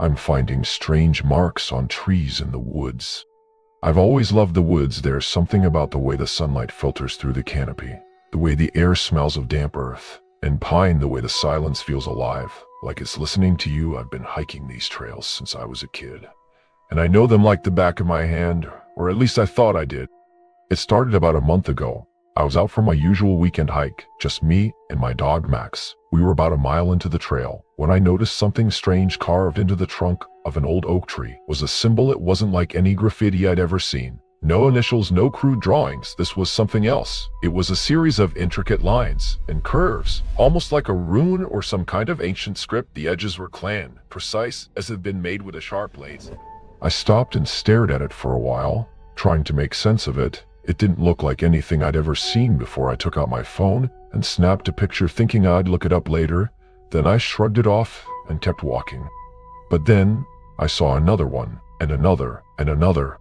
I'm finding strange marks on trees in the woods. I've always loved the woods. There's something about the way the sunlight filters through the canopy, the way the air smells of damp earth, and pine, the way the silence feels alive, like it's listening to you. I've been hiking these trails since I was a kid, and I know them like the back of my hand, or at least I thought I did. It started about a month ago. I was out for my usual weekend hike, just me and my dog Max. We were about a mile into the trail when I noticed something strange carved into the trunk of an old oak tree. It was a symbol. It wasn't like any graffiti I'd ever seen. No initials, no crude drawings. This was something else. It was a series of intricate lines and curves, almost like a rune or some kind of ancient script. The edges were clan, precise as if been made with a sharp blade. I stopped and stared at it for a while, trying to make sense of it. It didn't look like anything I'd ever seen before. I took out my phone and snapped a picture, thinking I'd look it up later. Then I shrugged it off and kept walking. But then I saw another one, and another, and another.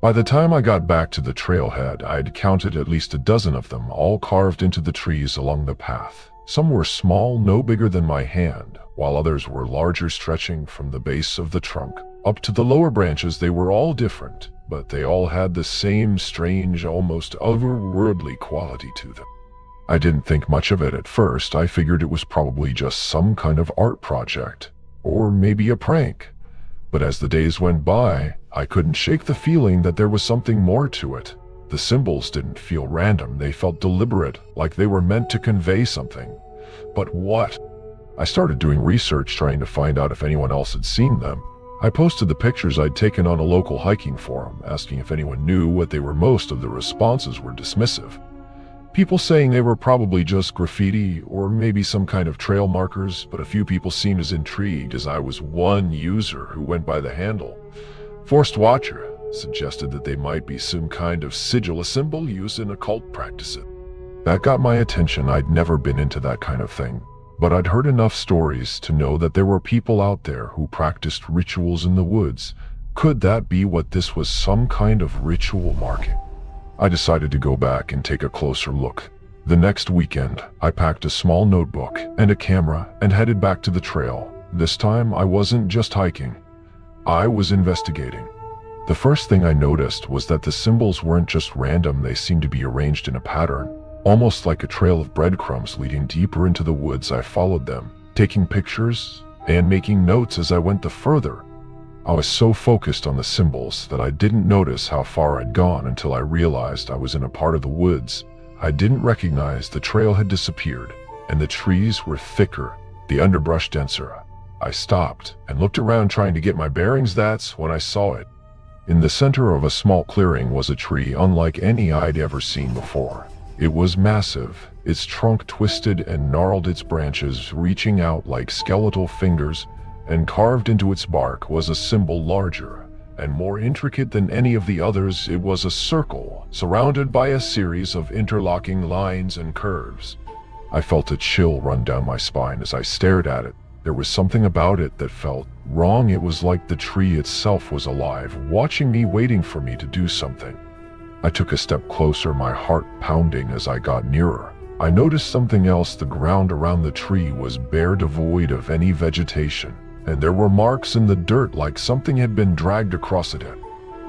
By the time I got back to the trailhead, I'd counted at least a dozen of them, all carved into the trees along the path. Some were small, no bigger than my hand, while others were larger, stretching from the base of the trunk up to the lower branches. They were all different, but they all had the same strange, almost otherworldly quality to them. I didn't think much of it at first. I figured it was probably just some kind of art project, or maybe a prank. But as the days went by, I couldn't shake the feeling that there was something more to it. The symbols didn't feel random. They felt deliberate, like they were meant to convey something. But what? I started doing research, trying to find out if anyone else had seen them. I posted the pictures I'd taken on a local hiking forum, asking if anyone knew what they were. Most of the responses were dismissive. People saying they were probably just graffiti or maybe some kind of trail markers, but a few people seemed as intrigued as I was. One user who went by the handle Forced Watcher suggested that they might be some kind of sigil, a symbol used in occult practices. That got my attention. I'd never been into that kind of thing, but I'd heard enough stories to know that there were people out there who practiced rituals in the woods. Could that be what this was, some kind of ritual marking? I decided to go back and take a closer look. The next weekend, I packed a small notebook and a camera and headed back to the trail. This time, I wasn't just hiking. I was investigating. The first thing I noticed was that the symbols weren't just random. They seemed to be arranged in a pattern, almost like a trail of breadcrumbs leading deeper into the woods. I followed them, taking pictures and making notes as I went the further. I was so focused on the symbols that I didn't notice how far I'd gone until I realized I was in a part of the woods I didn't recognize. The trail had disappeared, and the trees were thicker, the underbrush denser. I stopped and looked around, trying to get my bearings. That's when I saw it. In the center of a small clearing was a tree unlike any I'd ever seen before. It was massive, its trunk twisted and gnarled, its branches reaching out like skeletal fingers, and carved into its bark was a symbol larger and more intricate than any of the others. It was a circle surrounded by a series of interlocking lines and curves. I felt a chill run down my spine as I stared at it. There was something about it that felt wrong. It was like the tree itself was alive, watching me, waiting for me to do something. I took a step closer, my heart pounding as I got nearer. I noticed something else. The ground around the tree was bare, devoid of any vegetation, and there were marks in the dirt like something had been dragged across it.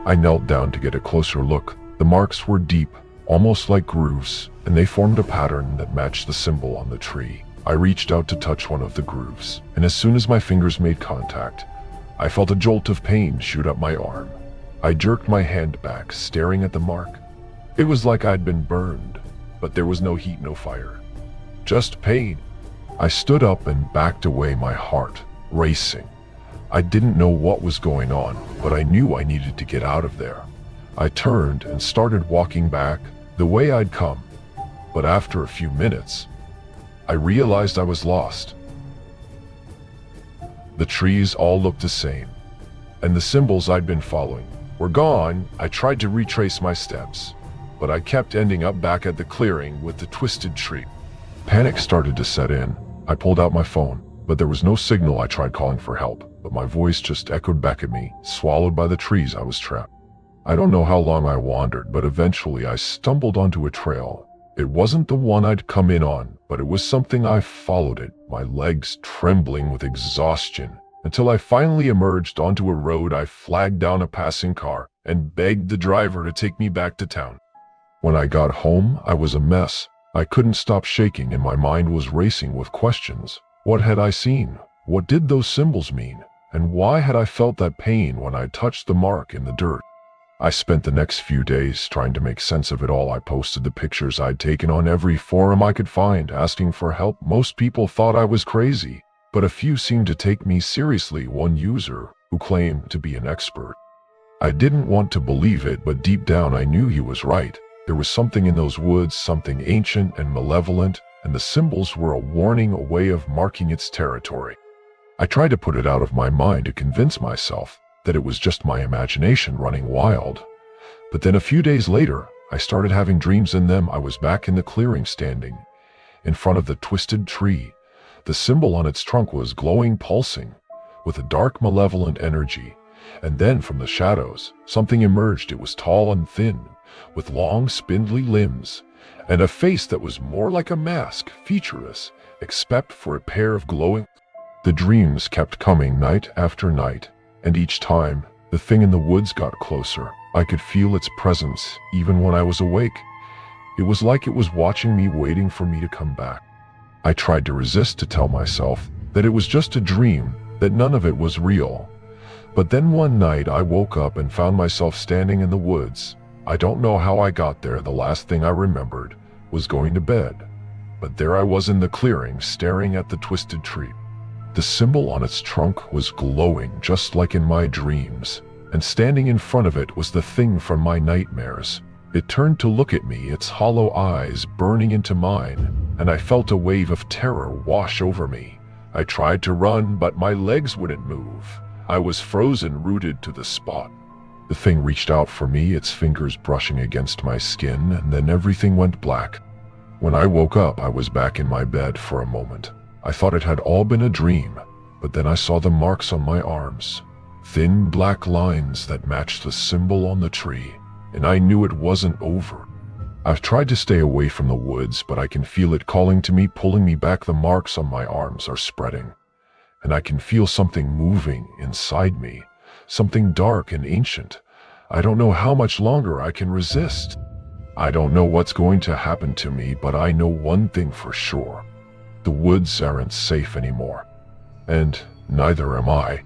I knelt down to get a closer look. The marks were deep, almost like grooves, and they formed a pattern that matched the symbol on the tree. I reached out to touch one of the grooves, and as soon as my fingers made contact, I felt a jolt of pain shoot up my arm. I jerked my hand back, staring at the mark. It was like I'd been burned, but there was no heat, no fire, just pain. I stood up and backed away, my heart racing. I didn't know what was going on, but I knew I needed to get out of there. I turned and started walking back the way I'd come, but after a few minutes, I realized I was lost. The trees all looked the same, and the symbols I'd been following were gone. I tried to retrace my steps, but I kept ending up back at the clearing with the twisted tree. Panic started to set in. I pulled out my phone, but there was no signal. I tried calling for help, but my voice just echoed back at me, swallowed by the trees. I was trapped. I don't know how long I wandered, but eventually I stumbled onto a trail. It wasn't the one I'd come in on, but it was something. I followed it, my legs trembling with exhaustion until I finally emerged onto a road. I flagged down a passing car and begged the driver to take me back to town. When I got home, I was a mess. I couldn't stop shaking and my mind was racing with questions. What had I seen? What did those symbols mean? And why had I felt that pain when I touched the mark in the dirt? I spent the next few days trying to make sense of it all. I posted the pictures I'd taken on every forum I could find, asking for help. Most people thought I was crazy, but a few seemed to take me seriously. One user, who claimed to be an expert. I didn't want to believe it, but deep down I knew he was right. There was something in those woods, something ancient and malevolent, and the symbols were a warning, a way of marking its territory. I tried to put it out of my mind to convince myself that it was just my imagination running wild. But then a few days later, I started having dreams in them. I was back in the clearing, standing in front of the twisted tree. The symbol on its trunk was glowing, pulsing, with a dark, malevolent energy. And then from the shadows, something emerged. It was tall and thin, with long, spindly limbs, and a face that was more like a mask, featureless, except for a pair of glowing. The dreams kept coming night after night, and each time, the thing in the woods got closer. I could feel its presence, even when I was awake. It was like it was watching me, waiting for me to come back. I tried to resist, to tell myself that it was just a dream, that none of it was real. But then one night I woke up and found myself standing in the woods. I don't know how I got there. The last thing I remembered was going to bed. But there I was in the clearing, staring at the twisted tree. The symbol on its trunk was glowing just like in my dreams, and standing in front of it was the thing from my nightmares. It turned to look at me, its hollow eyes burning into mine, and I felt a wave of terror wash over me. I tried to run, but my legs wouldn't move. I was frozen, rooted to the spot. The thing reached out for me, its fingers brushing against my skin, and then everything went black. When I woke up, I was back in my bed. For a moment, I thought it had all been a dream, but then I saw the marks on my arms. Thin black lines that matched the symbol on the tree, and I knew it wasn't over. I've tried to stay away from the woods, but I can feel it calling to me, pulling me back. The marks on my arms are spreading, and I can feel something moving inside me, something dark and ancient. I don't know how much longer I can resist. I don't know what's going to happen to me, but I know one thing for sure. The woods aren't safe anymore, and neither am I.